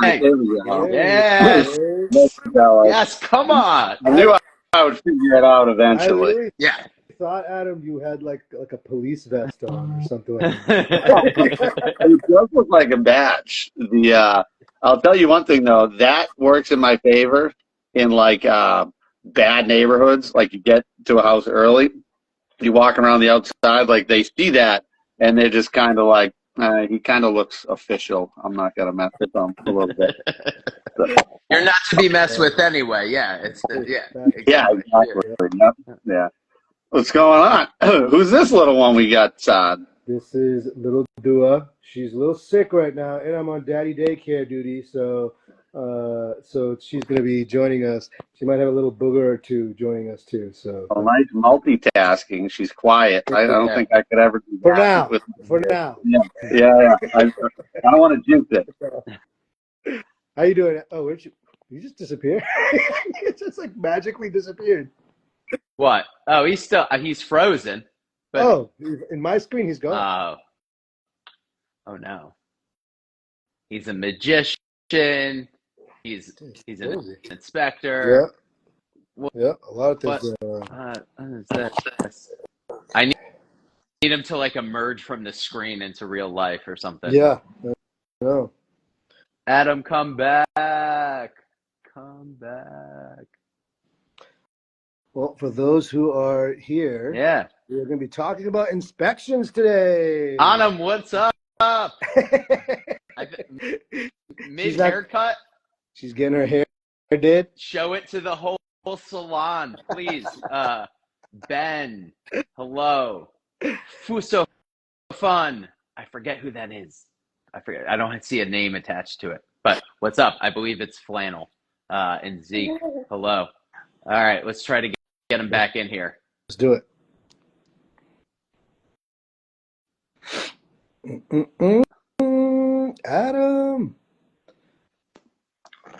There we go. Yes. Yes, come on. I knew I would figure it out I eventually. really Yeah. thought, Adam, you had like a police vest on or something like that. It does look like a badge. I'll tell you one thing though, that works in my favor in like bad neighborhoods. Like you get to a house early, you walk around the outside, like they see that, and they're just kind of like, he kind of looks official. I'm not gonna mess with him a little bit. So, You're not to be messed with anyway. Yeah, it's exactly. yeah, exactly. Yep. Yeah. What's going on? Who's this little one we got, Sad? This is little Dua. She's a little sick right now, and I'm on daddy daycare duty, so she's going to be joining us. She might have a little booger or two joining us too. So Nice multitasking. She's quiet. I don't think I could ever do for that. now. For now. Yeah. I don't want to jinx it. How you doing? Oh, where'd you just disappeared? It just like magically disappeared. What? Oh, he's frozen. But, oh, in my screen, he's gone. Oh no. He's a magician. He's an inspector. Yeah, a lot of things. What is this? I need him to like emerge from the screen into real life or something. Yeah. No. Adam, come back. Come back. Well, for those who are here, we're going to be talking about inspections today. Anam, what's up? Mid haircut? She's getting her hair did. Show it to the whole salon, please. Ben, hello. Fuso Fun. I forget who that is. I forget. I don't see a name attached to it. But what's up? I believe it's Flannel. And Zeke, hello. All right, let's try to get him back in here. Let's do it. Adam.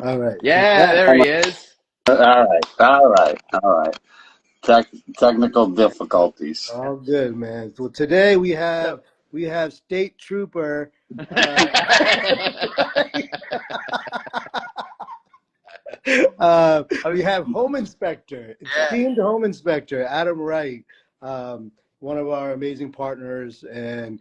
All right. Yeah, there he is. All right. Technical difficulties. All good, man. So today we have State Trooper. We have Home Inspector, esteemed Home Inspector Adam Wright, one of our amazing partners and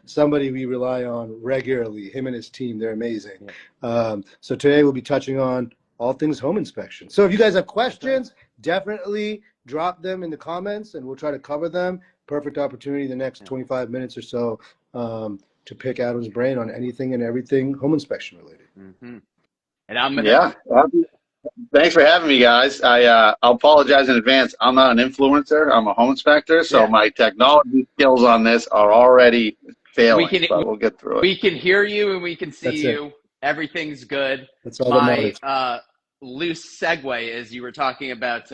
somebody we rely on regularly. Him and his team, they're amazing. So today we'll be touching on all things home inspection. So if you guys have questions, definitely drop them in the comments and we'll try to cover them. Perfect opportunity the next 25 minutes or so to pick Adam's brain on anything and everything home inspection related. Mm-hmm. And I'm gonna thanks for having me, guys. I'll apologize in advance. I'm not an influencer. I'm a home inspector, so my technology skills on this are already failing. But we'll get through it. We can hear you and we can see you. Everything's good. That's all that matters. My loose segue is you were talking about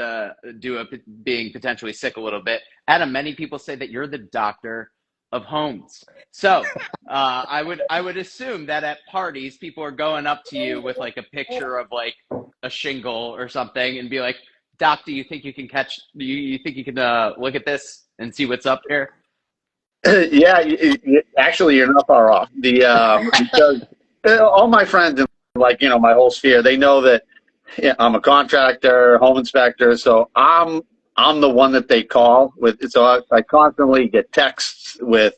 Dua being potentially sick a little bit. Adam, many people say that you're the doctor of homes. So I would assume that at parties, people are going up to you with like a picture of like a shingle or something and be like, Doc, do you think you can you think you can look at this and see what's up here? Yeah, actually, you're not far off. Because all my friends, like, my whole sphere, they know that I'm a contractor, home inspector, so I'm the one that they call with. So I constantly get texts with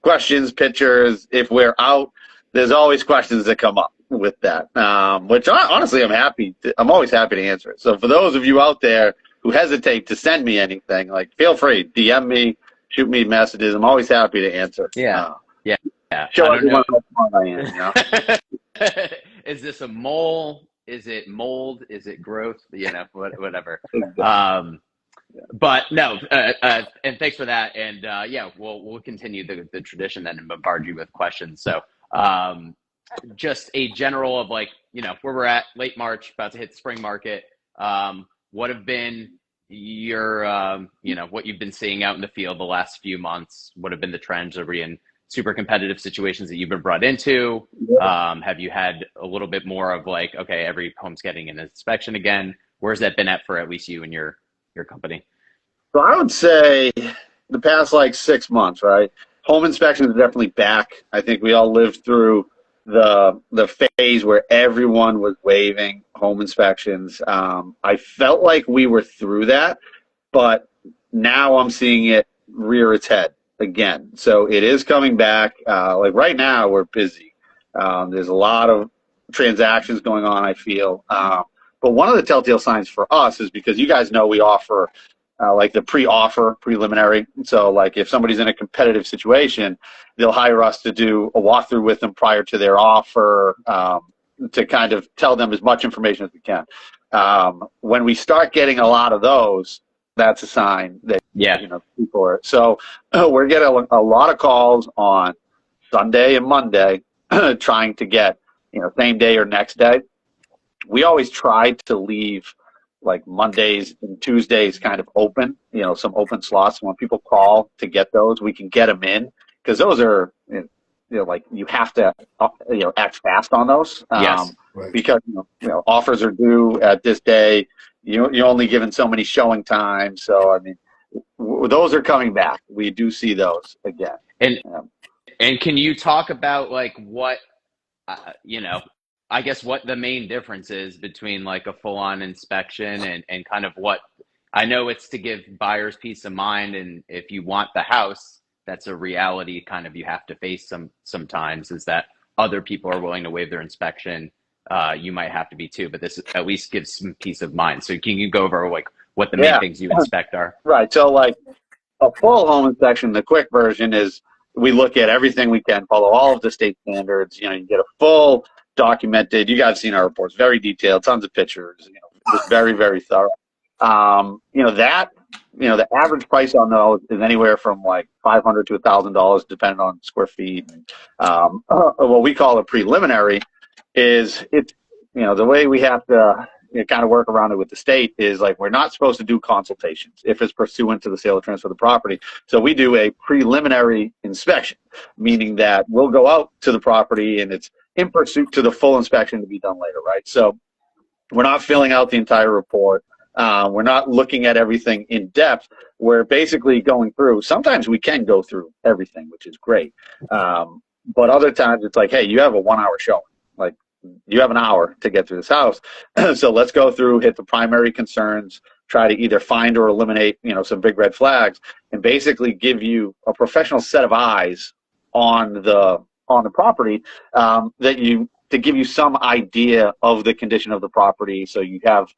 questions, pictures. If we're out, there's always questions that come up with that, which honestly I'm always happy to answer it. So for those of you out there who hesitate to send me anything, like, feel free, DM me, shoot me messages. I'm always happy to answer. Yeah. Show everyone how smart I am. Is this a mole? Is it mold? Is it growth? Whatever. But no, and thanks for that. And we'll continue the tradition then and bombard you with questions. So just a general of like, where we're at, late March, about to hit the spring market. What have been your, what you've been seeing out in the field the last few months? What have been the trends? Are we in super competitive situations that you've been brought into? Have you had a little bit more of like, okay, every home's getting an inspection again? Where's that been at for at least you and your company? So I would say the past 6 months, right? Home inspection is definitely back. I think we all lived through the phase where everyone was waiving home inspections. I felt like we were through that, but now I'm seeing it rear its head again. So it is coming back. Like right now, we're busy. There's a lot of transactions going on, I feel. But one of the telltale signs for us is because you guys know we offer like the pre-offer, preliminary. So like if somebody's in a competitive situation, they'll hire us to do a walkthrough with them prior to their offer, to kind of tell them as much information as we can. When we start getting a lot of those, that's a sign that, Yeah. people are. So we're getting a lot of calls on Sunday and Monday trying to get, same day or next day. We always try to leave like Mondays and Tuesdays kind of open, some open slots. When people call to get those, we can get them in, because those are, like you have to, act fast on those. Yes. Right. Because, offers are due at this day. You're only given so many showing times. So, I mean, those are coming back. We do see those again. And and can you talk about like what I guess what the main difference is between like a full-on inspection and kind of what I know it's to give buyers peace of mind, and if you want the house, that's a reality kind of you have to face sometimes, is that other people are willing to waive their inspection. You might have to be too, but this at least gives some peace of mind. So can you go over like what the main things you inspect are? Right. So like a full home inspection, the quick version is we look at everything we can, follow all of the state standards. You get a full documented. You guys have seen our reports, very detailed, tons of pictures. Just very, very thorough. The average price on those is anywhere from like $500 to $1,000, depending on square feet. What we call a preliminary is the way we have to kind of work around it with the state is like we're not supposed to do consultations if it's pursuant to the sale or transfer of the property. So we do a preliminary inspection, meaning that we'll go out to the property and it's in pursuit to the full inspection to be done later, right? So we're not filling out the entire report. We're not looking at everything in depth. We're basically going through. Sometimes we can go through everything, which is great. But other times it's like, hey, you have a 1 hour showing. Like, you have an hour to get through this house. So let's go through, hit the primary concerns, try to either find or eliminate, some big red flags, and basically give you a professional set of eyes on the property, to give you some idea of the condition of the property. So you have,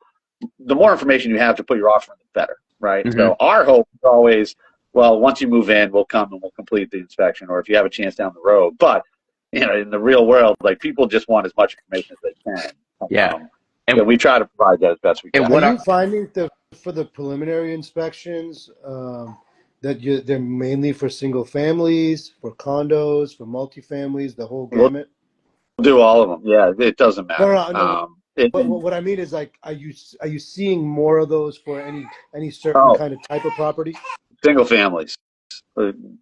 the more information you have to put your offer in, the better, right? Mm-hmm. So our hope is always, well, once you move in, we'll come and we'll complete the inspection, or if you have a chance down the road. But in the real world, like, people just want as much information as they can. Yeah. And we try to provide that as best we can. And what Are you finding for the preliminary inspections that they're mainly for single families, for condos, for multifamilies, the whole gamut? We'll do all of them. Yeah, it doesn't matter. No. But what I mean is, like, are you seeing more of those for any certain kind of type of property? Single families.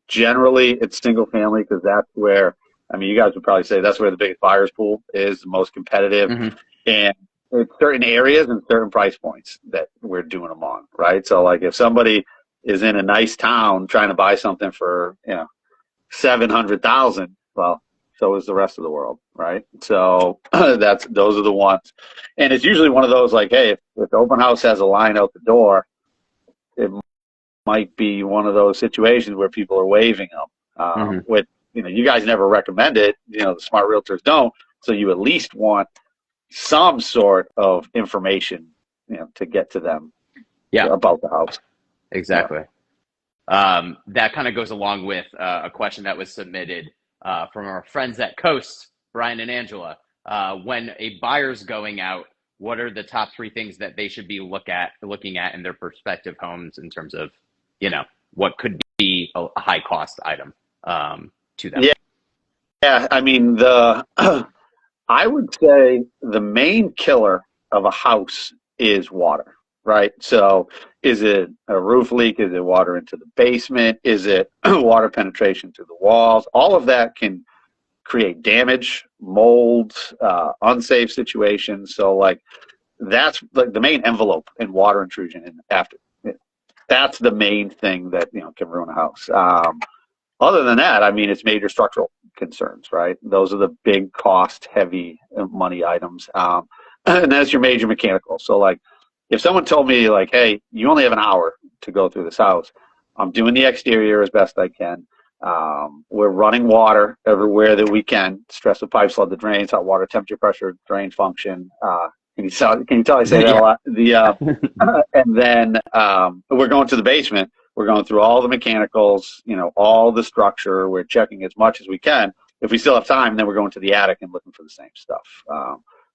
Generally, it's single family, because that's where, you guys would probably say that's where the biggest buyer's pool is, the most competitive. Mm-hmm. And it's certain areas and certain price points that we're doing them on, right? So like if somebody is in a nice town trying to buy something for, $700,000, well, so is the rest of the world, right? So those are the ones. And it's usually one of those like, hey, if the open house has a line out the door, it might be one of those situations where people are waiving them, with, you guys never recommend it, the smart realtors don't. So you at least want some sort of information, to get to them about the house. Exactly. That kind of goes along with a question that was submitted from our friends at Coast, Brian and Angela. When a buyer's going out, what are the top 3 things that they should be looking at in their prospective homes in terms of, what could be a high cost item to them? Yeah. I would say the main killer of a house is water, right? So is it a roof leak? Is it water into the basement? Is it water penetration through the walls? All of that can create damage, mold, unsafe situations. So like, that's like the main envelope in water intrusion. And that's the main thing that, can ruin a house. Other than that, I mean, it's major structural concerns, right? Those are the big cost, heavy money items. And that's your major mechanical. So like, if someone told me like, hey, you only have an hour to go through this house, I'm doing the exterior as best I can. We're running water everywhere that we can, stress the pipes, flood the drains, hot water, temperature, pressure, drain function. Can you tell I say that a Yeah. lot? And then we're going to the basement. We're going through all the mechanicals, all the structure. We're checking as much as we can. If we still have time, then we're going to the attic and looking for the same stuff.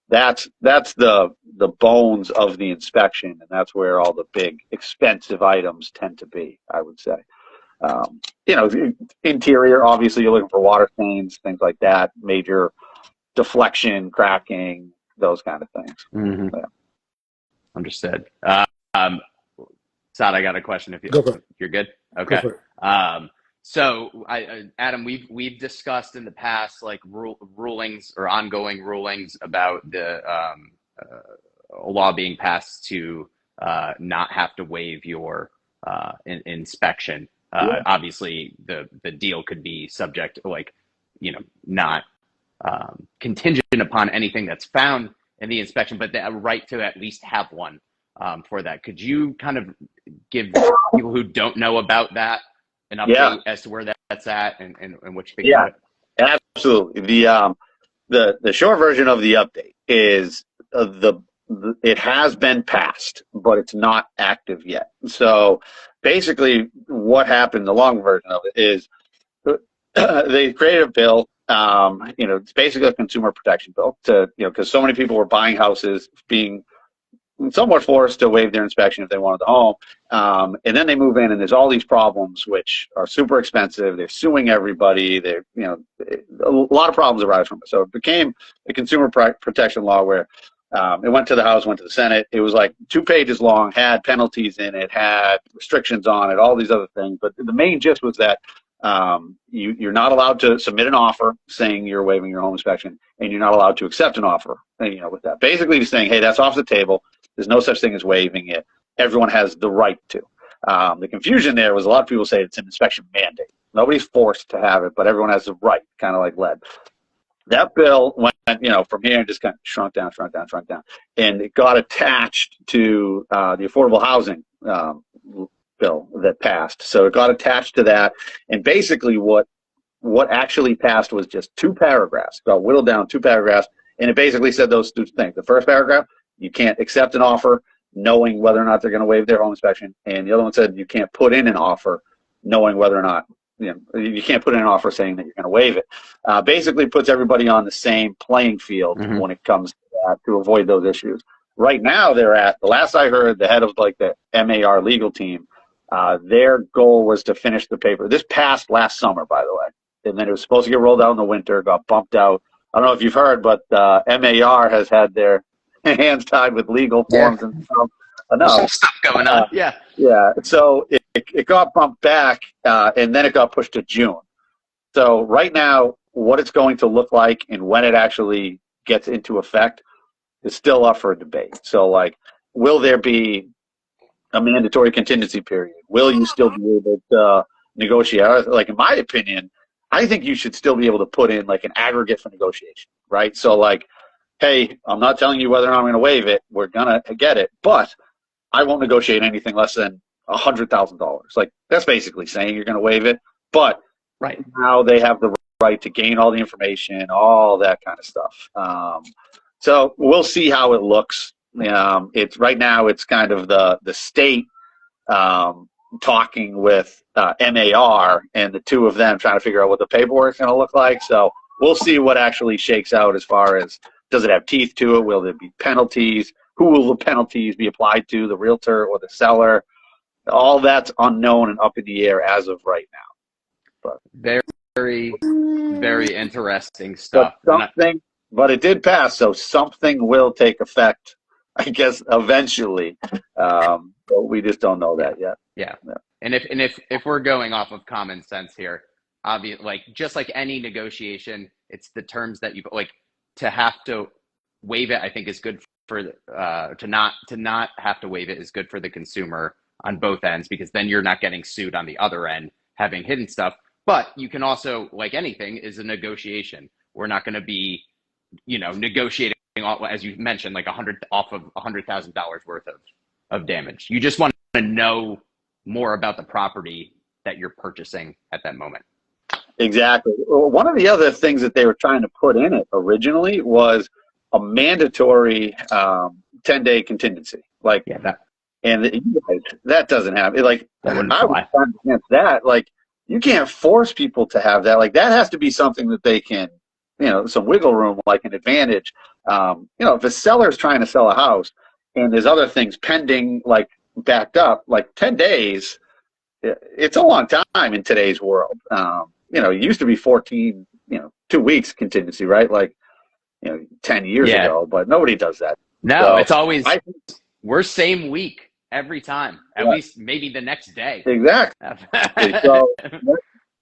That's the bones of the inspection, and that's where all the big expensive items tend to be, I would say. You know, interior, obviously, you're looking for water stains, things like that, major deflection, cracking, those kind of things. Mm-hmm. Yeah. Understood. Sad, I got a question if Go for it. you're good. Go Okay. for So Adam, we've discussed in the past like rulings or ongoing rulings about the a law being passed to not have to waive your inspection. Yeah. Obviously, the deal could be subject, like, not contingent upon anything that's found in the inspection, but the right to at least have one for that. Could you kind of give people who don't know about that an update as to where that's at and what you think about it? Absolutely. The short version of the update is it has been passed, but it's not active yet. So basically, what happened? The long version of it is they created a bill. It's basically a consumer protection bill because so many people were buying houses, being somewhat forced to waive their inspection if they wanted the home. And then they move in and there's all these problems which are super expensive. They're suing everybody. A lot of problems arise from it. So it became a consumer protection law where it went to the House, went to the Senate. It was like 2 pages long, had penalties in it, had restrictions on it, all these other things. But the main gist was that you're not allowed to submit an offer saying you're waiving your home inspection, and you're not allowed to accept an offer, with that. Basically just saying, hey, that's off the table. There's no such thing as waiving it. Everyone has the right to. The confusion there was a lot of people say it's an inspection mandate. Nobody's forced to have it, but everyone has the right, kind of like lead. That bill went, from here and just kind of shrunk down. And it got attached to the affordable housing bill that passed. So it got attached to that. And basically what actually passed was just 2 paragraphs, got whittled down 2 paragraphs. And it basically said those 2 things. The first paragraph, you can't accept an offer knowing whether or not they're going to waive their home inspection. And the other one said you can't put in an offer knowing whether or not, you can't put in an offer saying that you're going to waive it. Basically puts everybody on the same playing field when it comes to that, to avoid those issues. Right now the last I heard, the head of like the MAR legal team, their goal was to finish the paper. This passed last summer, by the way. And then it was supposed to get rolled out in the winter, got bumped out. I don't know if you've heard, but MAR has had their hands tied with legal forms and stuff. Some stuff going on. Yeah. So it got bumped back, and then it got pushed to June. So right now, what it's going to look like and when it actually gets into effect is still up for debate. So, like, will there be a mandatory contingency period? Will you still be able to negotiate? Like, in my opinion, I think you should still be able to put in like an aggregate for negotiation, right? So like, hey, I'm not telling you whether or not I'm going to waive it. We're going to get it, but I won't negotiate anything less than $100,000. Like, that's basically saying you're going to waive it, but right now they have the right to gain all the information, all that kind of stuff. So we'll see how it looks. It's right now, it's kind of the state talking with MAR, and the 2 of them trying to figure out what the paperwork's going to look like. So we'll see what actually shakes out as far as, does it have teeth to it? Will there be penalties? Who will the penalties be applied to, the realtor or the seller? All that's unknown and up in the air as of right now. But very, very interesting stuff. But it did pass, so something will take effect, I guess, eventually. But we just don't know that yet. Yeah. And if we're going off of common sense here, obviously, like, just like any negotiation, it's the terms that you like. To have to waive it, I think, is good for to not have to waive it is good for the consumer on both ends, because then you're not getting sued on the other end having hidden stuff. But you can also, like anything, is a negotiation. We're not going to be, negotiating, as you mentioned, like off of $100,000 worth of damage. You just want to know more about the property that you're purchasing at that moment. Exactly. Well, one of the other things that they were trying to put in it originally was a mandatory 10-day contingency. Like, Yeah, that doesn't happen. Like, that wouldn't I would fly. stand against that. Like, you can't force people to have that. Like, that has to be something that they can, some wiggle room, like an advantage. If a seller's trying to sell a house and there's other things pending, like backed up, like 10 days, it's a long time in today's world. It used to be 14, 2 weeks contingency, right? Like, 10 years Yeah. ago, but nobody does that. No, So it's always, we're same week every time, at least maybe the next day. Exactly. So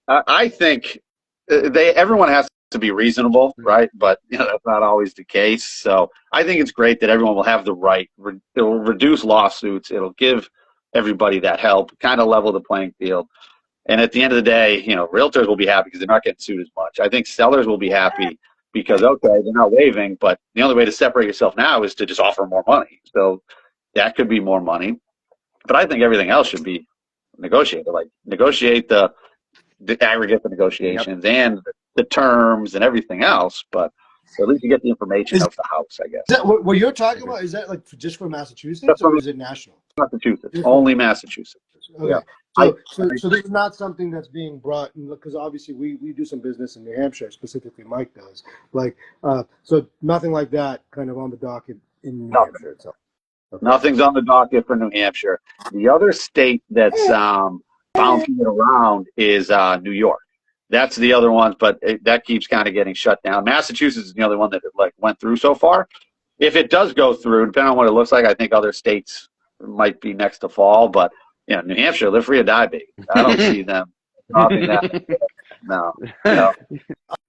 I think everyone has to be reasonable, right? But that's not always the case. So I think it's great that everyone will have the right. It'll reduce lawsuits. It'll give everybody that help, kind of level the playing field. And at the end of the day, realtors will be happy because they're not getting sued as much. I think sellers will be happy because, okay, they're not waiving, but the only way to separate yourself now is to just offer more money. So that could be more money. But I think everything else should be negotiated. Like, negotiate the aggregate, the negotiations, and the terms and everything else. But at least you get the information of the house, I guess. Is that what you're talking about? Is that like just for Massachusetts, or is it national? Massachusetts, only Massachusetts. Okay. Yeah. So this is not something that's being brought in, because obviously we do some business in New Hampshire, specifically Mike does. Like, so nothing like that kind of on the docket in New Hampshire itself. Okay. Nothing's on the docket for New Hampshire. The other state that's bouncing it around is New York. That's the other one, but that keeps kind of getting shut down. Massachusetts is the other one that went through so far. If it does go through, depending on what it looks like, I think other states might be next to fall. But New Hampshire, live free or die, baby. I don't see them dropping that. No.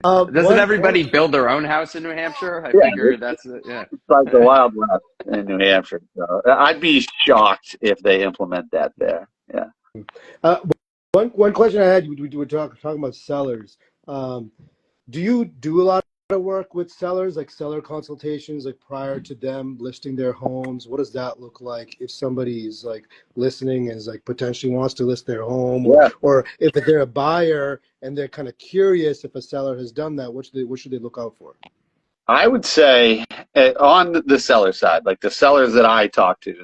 Doesn't everybody build their own house in New Hampshire? I figure that's it. Yeah. It's like the Wild West in New Hampshire. So I'd be shocked if they implement that there. Yeah. One question I had, we were talking about sellers. Do you do a lot of work with sellers, like seller consultations, like prior to them listing their homes? What does that look like if somebody is like listening and is like potentially wants to list their home, or if they're a buyer and they're kind of curious if a seller has done that, what should they look out for? I would say on the seller side, like the sellers that I talk to,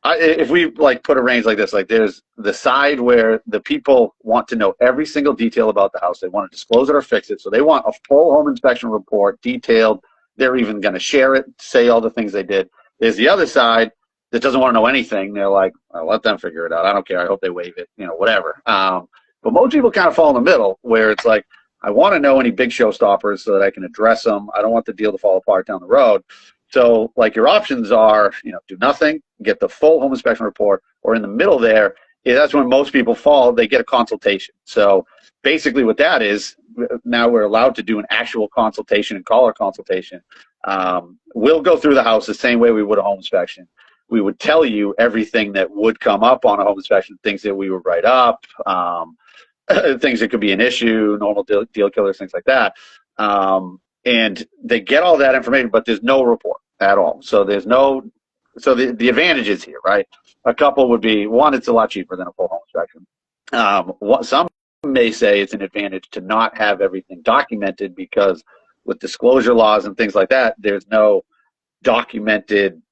if we put a range like this, like there's the side where the people want to know every single detail about the house. They want to disclose it or fix it. So they want a full home inspection report, detailed. They're even going to share it, say all the things they did. There's the other side that doesn't want to know anything. They're like, I'll let them figure it out. I don't care. I hope they waive it, whatever. But most people kind of fall in the middle where it's like, I want to know any big showstoppers so that I can address them. I don't want the deal to fall apart down the road. So your options are, do nothing, get the full home inspection report, or in the middle there, that's when most people fall, they get a consultation. So basically what that is, now we're allowed to do an actual consultation and call our consultation. We'll go through the house the same way we would a home inspection. We would tell you everything that would come up on a home inspection, things that we would write up, things that could be an issue, normal deal killers, things like that. And they get all that information, but there's no report at all. So the advantages here, right? A couple would be, one, it's a lot cheaper than a full home inspection. Some may say it's an advantage to not have everything documented, because with disclosure laws and things like that, there's no documented,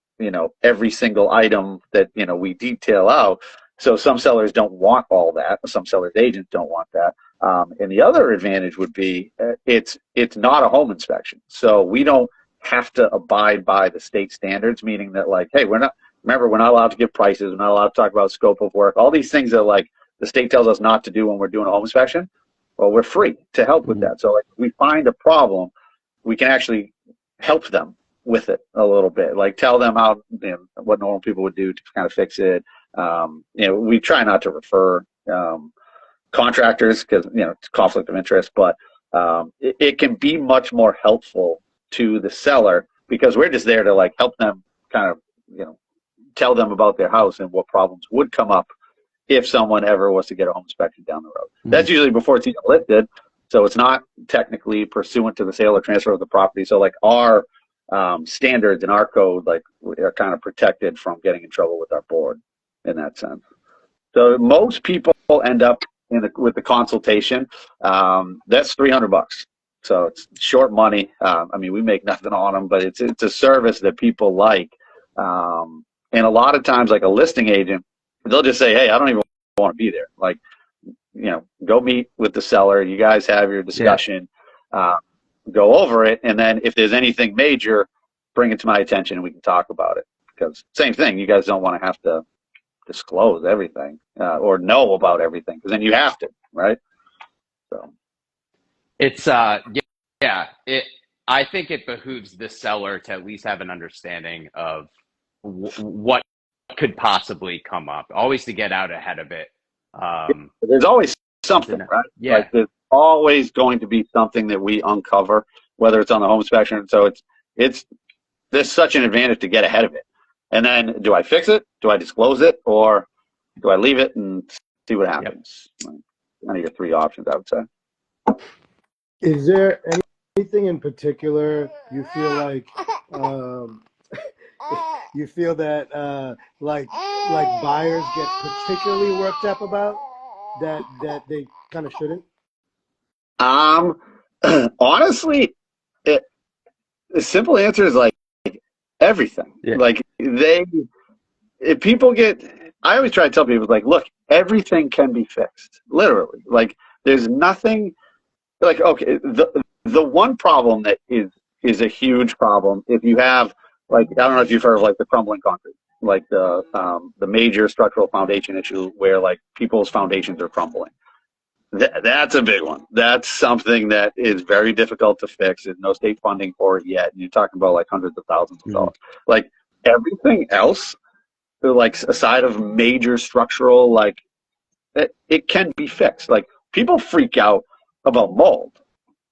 every single item that, we detail out. So some sellers don't want all that. Some sellers' agents don't want that. And the other advantage would be it's not a home inspection. So we don't have to abide by the state standards, meaning that hey, we're not allowed to give prices. We're not allowed to talk about scope of work. All these things that the state tells us not to do when we're doing a home inspection. Well, we're free to help with that. So if we find a problem, we can actually help them with it a little bit. Tell them how, what normal people would do to kind of fix it. We try not to refer contractors because it's conflict of interest, but it can be much more helpful to the seller because we're just there to help them kind of tell them about their house and what problems would come up if someone ever was to get a home inspection down the road. Mm-hmm. That's usually before it's even listed, so it's not technically pursuant to the sale or transfer of the property. So like our standards and our code like are kind of protected from getting in trouble with our board in that sense. So most people end up with the consultation. That's $300. So it's short money. I mean, we make nothing on them, but it's a service that people like. And a lot of times, like a listing agent, they'll just say, "Hey, I don't even want to be there. Like, go meet with the seller. You guys have your discussion, go over it, and then if there's anything major, bring it to my attention and we can talk about it." Because same thing, you guys don't want to have to disclose everything or know about everything, because then you have to, right? So it's I think it behooves the seller to at least have an understanding of what could possibly come up, always to get out ahead of it. There's always something, right? Yeah. Like there's always going to be something that we uncover, whether it's on the home inspection. So it's there's such an advantage to get ahead of it. And then, do I fix it? Do I disclose it? Or do I leave it and see what happens? Yep. One of your three options, I would say. Is there anything in particular you feel like you feel that like buyers get particularly worked up about that they kind of shouldn't? Honestly, the simple answer is like everything. Yeah. Like if people I always try to tell people, like, look, everything can be fixed. Literally. Like, there's nothing, like, okay, the one problem that is a huge problem, if you have, like, I don't know if you've heard of, like, the crumbling concrete, like the major structural foundation issue where, like, people's foundations are crumbling. That's a big one. That's something that is very difficult to fix. There's no state funding for it yet. And you're talking about, like, hundreds of thousands of dollars. Like, everything else, like, aside of major structural, like, it can be fixed. Like, people freak out about mold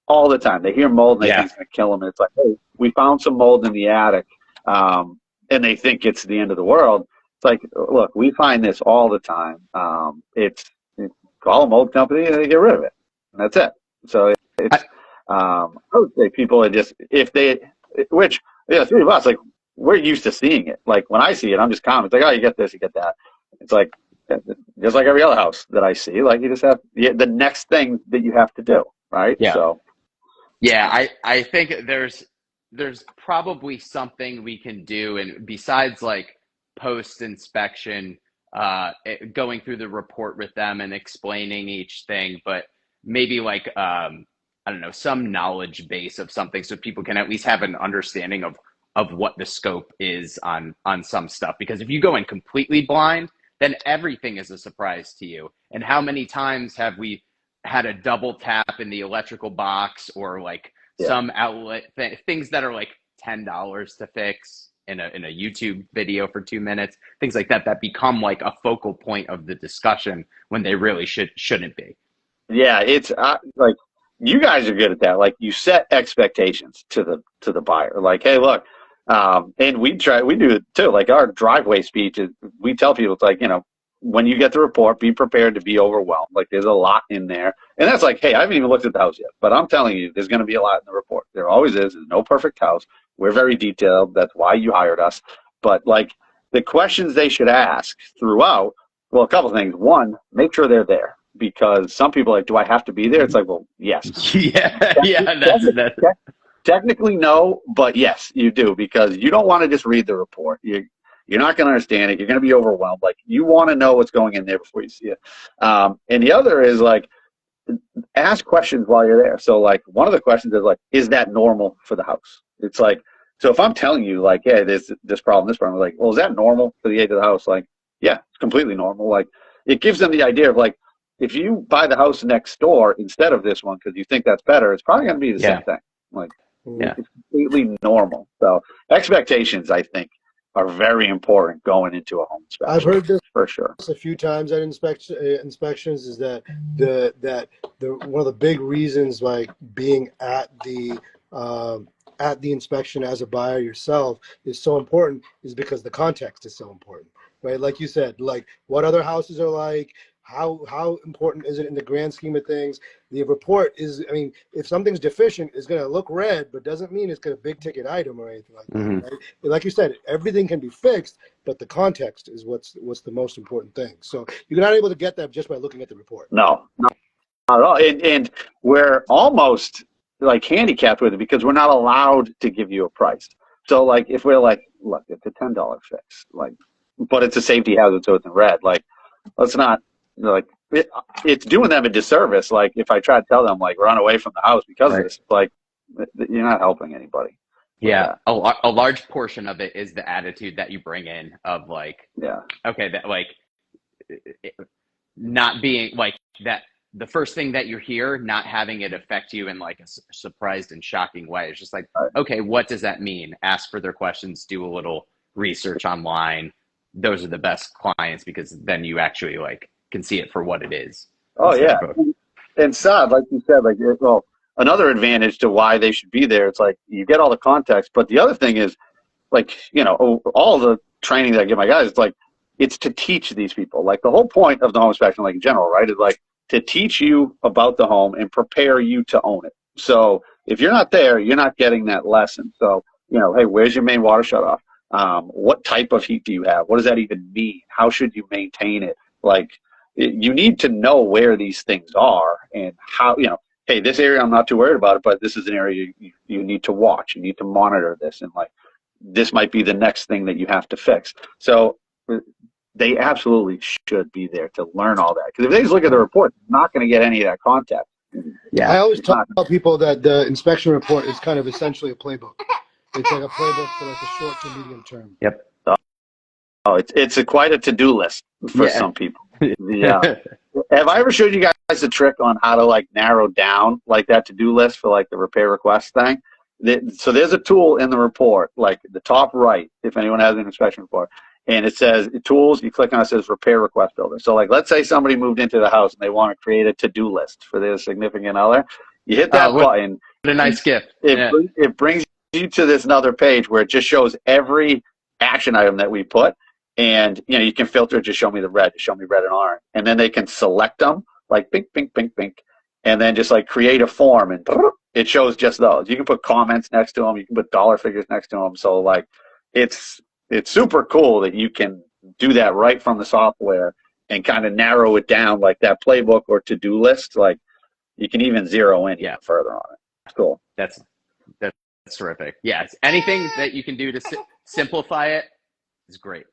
all the time. They hear mold and they think it's going to kill them. And it's like, hey, we found some mold in the attic, and they think it's the end of the world. It's like, look, we find this all the time. Call a mold company and they get rid of it. And that's it. So it's, I would say people are just, which, three of us, like, we're used to seeing it. Like, when I see it, I'm just calm. It's like, oh, you get this, you get that. It's like, just like every other house that I see, like, you just have the next thing that you have to do, right? Yeah. So, yeah, I think there's probably something we can do, and besides, like, post inspection, going through the report with them and explaining each thing, but maybe, like, I don't know, some knowledge base of something so people can at least have an understanding of what the scope is on some stuff. Because if you go in completely blind, then everything is a surprise to you. And how many times have we had a double tap in the electrical box, or like some outlet things that are like $10 to fix in a YouTube video for 2 minutes, things like that become like a focal point of the discussion when they really shouldn't be. Yeah, it's like, you guys are good at that. Like, you set expectations to the buyer. Like, hey, look, and we do it too. Like, our driveway speech is, we tell people, it's like, when you get the report, be prepared to be overwhelmed. Like, there's a lot in there. And that's like, hey, I haven't even looked at the house yet, but I'm telling you, there's going to be a lot in the report. There always is. There's no perfect house. We're very detailed. That's why you hired us. But, like, the questions they should ask throughout, well, a couple of things. One, make sure they're there. Because some people are like, do I have to be there? It's like, well, yes. Technically, no, but yes, you do, because you don't want to just read the report. You're not going to understand it. You're going to be overwhelmed. Like, you want to know what's going in there before you see it. And the other is, like, ask questions while you're there. So, like, one of the questions is, like, is that normal for the house? It's like, so if I'm telling you, like, hey, there's this problem, like, well, is that normal for the age of the house? Like, yeah, it's completely normal. Like, it gives them the idea of, like, if you buy the house next door instead of this one because you think that's better, it's probably going to be the same thing. Like, it's completely normal. So expectations, I think, are very important going into a home inspection. I've heard this for sure a few times at inspections, is that one of the big reasons, like, being at the inspection as a buyer yourself is so important, is because the context is so important. right? Like you said, like what other houses are like, how important is it in the grand scheme of things? The report is, I mean, if something's deficient, it's going to look red, but doesn't mean it's going to big ticket item or anything like that, right? Like you said, everything can be fixed, but the context is what's the most important thing. So you're not able to get that just by looking at the report. No, not at all. And we're almost like handicapped with it because we're not allowed to give you a price. So like if we're like, look, it's a $10 fix, like, but it's a safety hazard, so it's in red. Like, let's not like it's doing them a disservice. Like if I try to tell them like run away from the house because of this, like you're not helping anybody. Yeah, a large portion of it is the attitude that you bring in of like, okay, that like not being like that. The first thing that you hear, not having it affect you in like a surprised and shocking way. It's just like, okay, what does that mean? Ask further questions, do a little research online. Those are the best clients because then you actually like can see it for what it is. Oh yeah, and Saad, like you said, like well, another advantage to why they should be there. It's like you get all the context, but the other thing is, like all the training that I give my guys, it's like it's to teach these people. Like the whole point of the home inspection, like in general, right, is like to teach you about the home and prepare you to own it. So if you're not there, you're not getting that lesson. So hey, where's your main water shutoff? What type of heat do you have? What does that even mean? How should you maintain it? Like you need to know where these things are and how, hey, this area I'm not too worried about it, but this is an area you need to watch. You need to monitor this, and like this might be the next thing that you have to fix. So they absolutely should be there to learn all that. Because if they just look at the report, they're not going to get any of that content. Yeah, I always tell people that the inspection report is kind of essentially a playbook. It's like a playbook for like a short to medium term. Yep. Oh, it's quite a to-do list for some people. Yeah. Have I ever showed you guys a trick on how to like narrow down like that to-do list for like the repair request thing? So there's a tool in the report, like the top right, if anyone has an inspection report, and it says tools. You click on it, it says repair request builder. So like, let's say somebody moved into the house and they want to create a to-do list for their significant other. You hit that button. What a nice gift. It brings you to this another page where it just shows every action item that we put. And you can filter it, just show me the red, show me red and orange, and then they can select them like pink, pink, pink, pink, and then just like create a form, and it shows just those. You can put comments next to them, you can put dollar figures next to them. So like, it's super cool that you can do that right from the software and kind of narrow it down like that playbook or to-do list. Like you can even zero in even further on it. It's cool. That's terrific. Yes, anything that you can do to simplify it is great.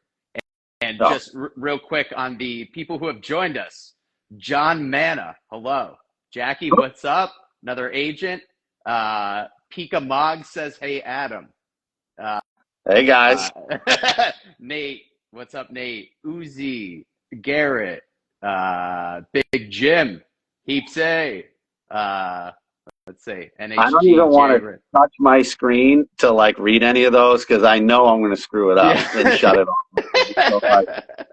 And just real quick on the people who have joined us, John Manna, hello. Jackie, what's up? Another agent. Pika Mog says, hey, Adam. Hey, guys. Nate, what's up, Nate? Uzi, Garrett, Big Jim, Heaps A. Let's see. NHG, I don't even want to touch my screen to like read any of those because I know I'm going to screw it up and shut it off. So,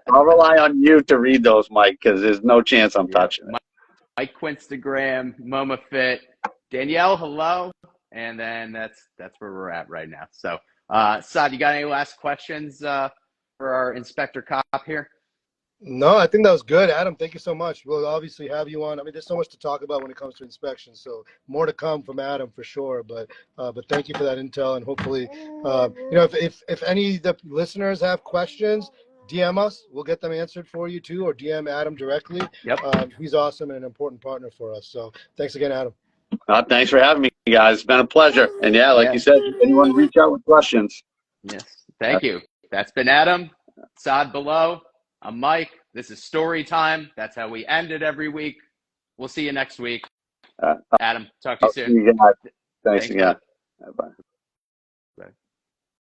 I'll rely on you to read those, Mike, because there's no chance I'm touching it. Mike Quinstagram, Moma Fit, Danielle, hello, and then that's where we're at right now. So, Saad, you got any last questions for our inspector cop here? No, I think that was good. Adam, thank you so much. We'll obviously have you on. I mean, there's so much to talk about when it comes to inspections, so more to come from Adam for sure. But thank you for that intel, and hopefully, if any of the listeners have questions, DM us. We'll get them answered for you too, or DM Adam directly. Yep. He's awesome and an important partner for us. So thanks again, Adam. Thanks for having me, guys. It's been a pleasure. And like you said, anyone reach out with questions. Yes, thank you. That's been Adam. Saad below. I'm Mike. This is Story Time. That's how we end it every week. We'll see you next week. Adam, talk to you soon. Thanks again. Bye.